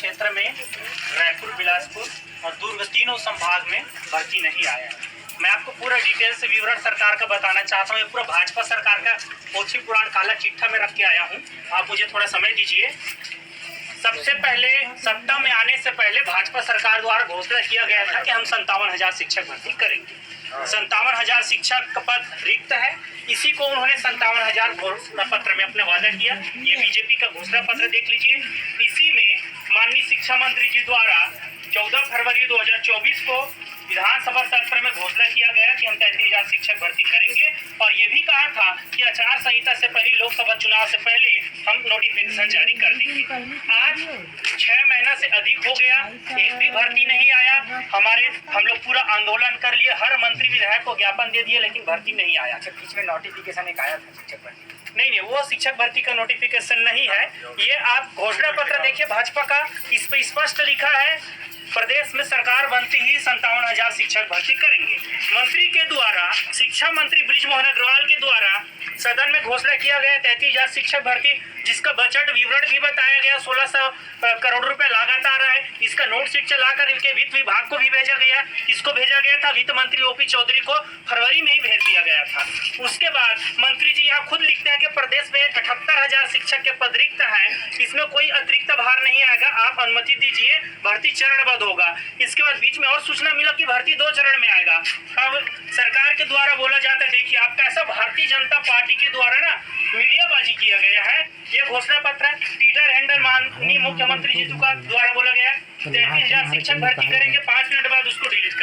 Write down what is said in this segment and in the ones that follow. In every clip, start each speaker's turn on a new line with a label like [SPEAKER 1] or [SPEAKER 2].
[SPEAKER 1] क्षेत्र में रायपुर, बिलासपुर और दुर्ग तीनों संभाग में भर्ती नहीं आया है। मैं आपको पूरा डिटेल से विवरण सरकार का बताना चाहता हूँ। ये पूरा भाजपा सरकार का पोथी पुराण काला चिट्ठा में रख के आया हूँ। आप मुझे थोड़ा समय दीजिए। सबसे पहले सत्ता में आने से पहले भाजपा सरकार द्वारा घोषणा किया गया था कि हम 57,000 शिक्षक भर्ती करेंगे। 57,000 शिक्षक का पद रिक्त है। इसी को उन्होंने 57,000 घोषणा पत्र में अपने वादा किया। ये बीजेपी का घोषणा पत्र देख लीजिए। इसी में माननीय शिक्षा मंत्री जी द्वारा 14 फरवरी 2024 को विधानसभा सत्र में घोषणा किया गया कि हम 33,000 शिक्षक भर्ती करेंगे और ये भी कहा था कि आचार संहिता से पहले, लोकसभा चुनाव से पहले हम नोटिफिकेशन जारी कर देंगे। आज 6 महीना से अधिक हो गया, एक भी भर्ती नहीं आया। हम लोग पूरा आंदोलन कर लिए, हर मंत्री विधायक को ज्ञापन दे दिए, लेकिन भर्ती नहीं आया।
[SPEAKER 2] बीच में नोटिफिकेशन एक आया था शिक्षक भर्ती,
[SPEAKER 1] नहीं, वो शिक्षक भर्ती का नोटिफिकेशन नहीं है। ये आप घोषणा पत्र देखिए भाजपा का, इस पर स्पष्ट लिखा है प्रदेश में सरकार बनती ही 57,000 शिक्षक भर्ती करेंगे। मंत्री के द्वारा, शिक्षा मंत्री बृजमोहन अग्रवाल के द्वारा सदन में घोषणा किया गया 33,000 शिक्षक भर्ती, जिसका बजट विवरण भी बताया गया। 1600 करोड़ रुपए लागत आ रहा है। इसका नोट शीट चलाकर इनके वित्त विभाग को भी भेजा गया। इसको भेजा गया था वित्त मंत्री ओपी चौधरी को, फरवरी में ही भेज दिया गया था। उसके बाद मंत्री जी यहाँ खुद लिखते हैं कि प्रदेश में 78,000 शिक्षक के पद रिक्त हैं, इसमें कोई अतिरिक्त भार नहीं आएगा, आप अनुमति दीजिए, भर्ती चरणबद्ध होगा। इसके बाद बीच में और सूचना मिला कि भर्ती 2 चरण में आएगा। अब सरकार के द्वारा बोला जाता है, देखिए आप कैसा भारतीय जनता पार्टी के द्वारा ना मीडियाबाजी किया गया है। ये घोषणा पत्र ट्विटर हैंडल माननीय मुख्यमंत्री जी का द्वारा बोला गया 33,000 शिक्षक भर्ती करेंगे, 5 मिनट बाद उसको डिलीट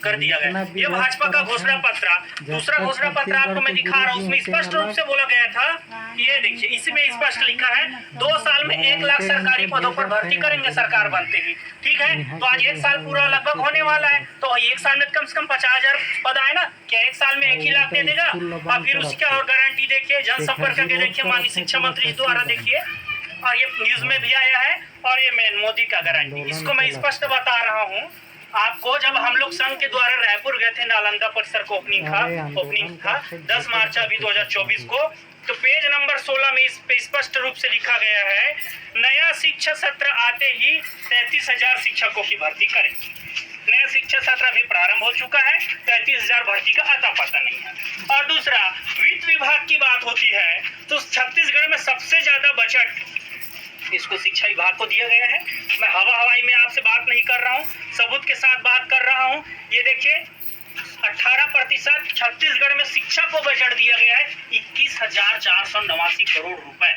[SPEAKER 1] कर दिया गया। ये भाजपा का घोषणा पत्र। दूसरा घोषणा पत्र आपको मैं दिखा रहा हूँ, उसमें स्पष्ट रूप से बोला गया था, ये देखिए इसमें स्पष्ट लिखा है 2 साल में 1 लाख सरकारी पदों पर भर्ती करेंगे सरकार बनते ही। ठीक है, तो आज 1 साल पूरा लगभग होने वाला है, तो 1 साल में कम से कम 50,000 पद आए ना। क्या 1 साल में 1 ही लाख दे देगा? और फिर उसका और गारंटी देखिए, जनसंपर्क करके देखिए, माननीय शिक्षा मंत्री द्वारा देखिए, और ये न्यूज में भी आया है, और ये मैं मोदी का गारंटी, इसको मैं स्पष्ट बता रहा हूँ आपको। जब हम लोग संघ के द्वारा रायपुर गए थे, नालंदा परिसर को ओपनिंग था 10 मार्च अभी 2024 को, तो पेज नंबर 16 में इस पे स्पष्ट रूप से लिखा गया है, नया शिक्षा सत्र आते ही 33,000 शिक्षकों की भर्ती करेंगे। नया शिक्षा सत्र अभी प्रारंभ हो चुका है, 33,000 भर्ती का अता पता नहीं है। और दूसरा, वित्त विभाग की बात होती है तो छत्तीसगढ़ में सबसे ज्यादा बजट इसको शिक्षा विभाग को दिया गया है। मैं हवाई में आपसे बात नहीं कर रहा हूँ, सबूत के साथ बात कर रहा हूँ। ये देखिए 18% छत्तीसगढ़ में शिक्षा को बजट दिया गया है, 21,489 करोड़ रुपए।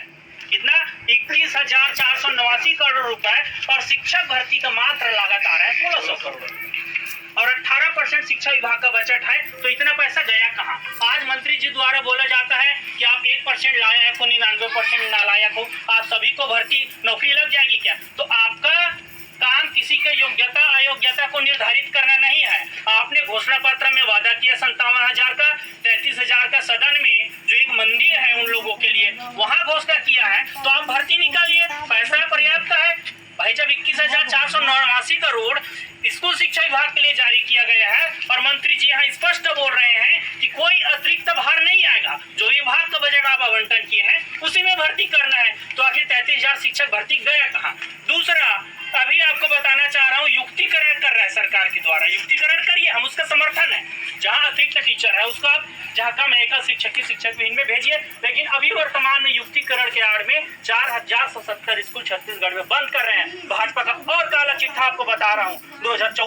[SPEAKER 1] कितना? 21,489 करोड़ रुपए। और शिक्षक भर्ती का मात्र लागत आ रहा है 1600 करोड़ और 18% शिक्षा विभाग का बजट है, तो इतना पैसा गया कहाँ? आज मंत्री जी द्वारा बोला जाता है कि आप 1% लायक हो, 99% नालायक हो, आप सभी को भर्ती नौकरी लग जाएगी क्या? तो आपका काम किसी के योग्यता अयोग्यता को निर्धारित करना नहीं है। आपने घोषणा पत्र में वादा किया 57,000 का, 33,000 का सदन में जो एक मंदिर है उन लोगों के लिए, वहां घोषणा किया है, तो आप भर्ती निकालिए, पैसा पर्याप्त है भाई। जब 21,489 करोड़ स्कूल शिक्षा विभाग के लिए जारी किया गया है और मंत्री जी यहाँ स्पष्ट बोल रहे हैं कि कोई अतिरिक्त भार नहीं आएगा, जो विभाग का बजट आप आवंटन किए हैं उसी में भर्ती करना है, तो आखिर 33,000 शिक्षक भर्ती गया कहाँ? दूसरा, अभी आपको बताना चाह रहा हूँ, युक्तिकरण कर रहा है सरकार के द्वारा। युक्तिकरण करिए, हम उसका समर्थन है। जहाँ अतिरिक्त टीचर है उसको आप जहाँ कम एकल शिक्षक की शिक्षक विहीन में भेजिए, लेकिन अभी वर्तमान में युक्तिकरण के आड़ में 4,170 स्कूल छत्तीसगढ़ में बंद कर रहे हैं। भाजपा का और काला चिट्ठा आपको बता रहा हूँ 2014